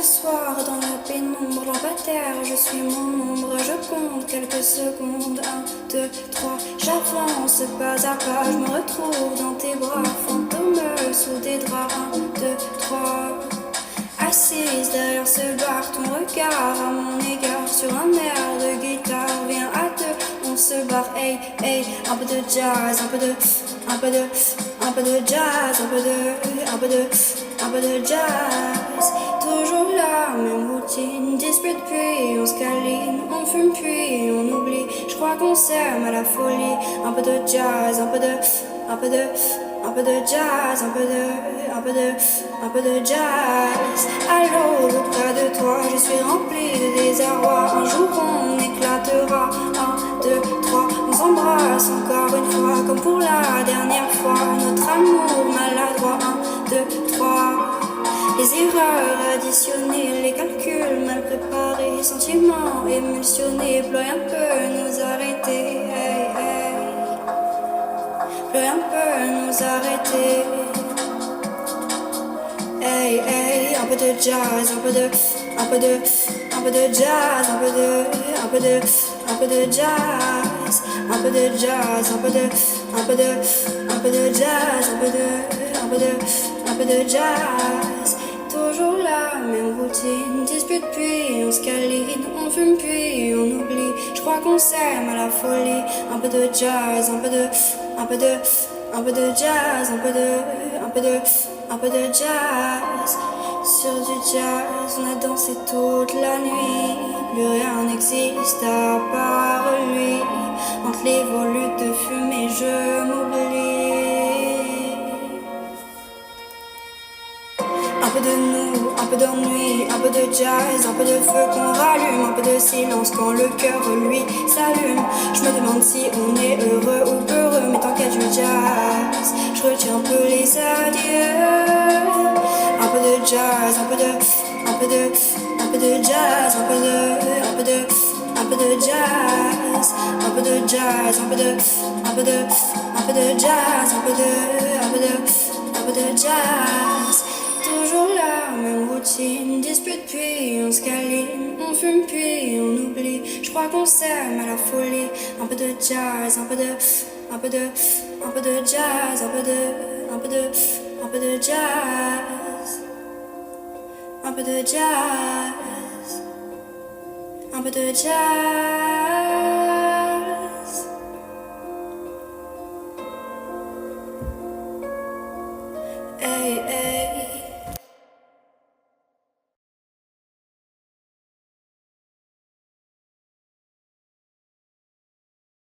m'asseoir dans la pénombre lampadaire. Je suis mon ombre, je compte quelques secondes. 1, 2, 3, j'avance pas à pas. Je me retrouve dans tes bras, fantôme sous des draps. 1, 2, 3. Assise derrière ce bar, ton regard à mon égard sur un air de guitare. Viens à deux, on se barre, hey, hey. Un peu de jazz, un peu de jazz, un peu de jazz. Toujours la même routine, dispute puis on se câline, on fume puis on oublie. Je crois qu'on s'aime à la folie. Un peu de jazz, un peu de jazz, un peu de jazz. Allô, près de toi, je suis remplie de désarroi. Un jour on éclatera. 1, 2, 3, on s'embrasse encore une fois, comme pour la dernière fois. Notre amour maladroit. 1, 2, 3. Les erreurs additionnées, les calculs mal préparés, sentiments émulsionnés, plus rien peut nous arrêter. Hey, hey. Plus rien peut nous arrêter. Hey, hey, un peu de jazz, un peu de jazz, un peu de jazz, un peu de jazz, un peu de jazz, un peu de jazz, un peu de jazz. Toujours la même routine, dispute puis on se câline, on fume puis on oublie. Je crois qu'on s'aime à la folie. Un peu de jazz, un peu de jazz, un peu de jazz. Sur du jazz, on a dansé toute la nuit. Plus rien n'existe à part lui. Entre les volutes de fumée, je m'oublie. Un peu de nous, un peu d'ennui, un peu de jazz, un peu de feu qu'on rallume, un peu de silence quand le cœur lui s'allume. Je me demande si on est heureux ou peureux, mais tant qu'il y a du jazz, je retiens un peu les adieux. Un peu de jazz, un peu de jazz, un peu de jazz, un peu de jazz, un peu de jazz, un peu de jazz. Toujours la même routine, dispute puis on se câline, on fume puis on oublie. Je crois qu'on s'aime à la folie. Un peu de jazz, un peu de jazz, un peu de jazz, un peu de jazz, un peu de jazz. Hey, hey.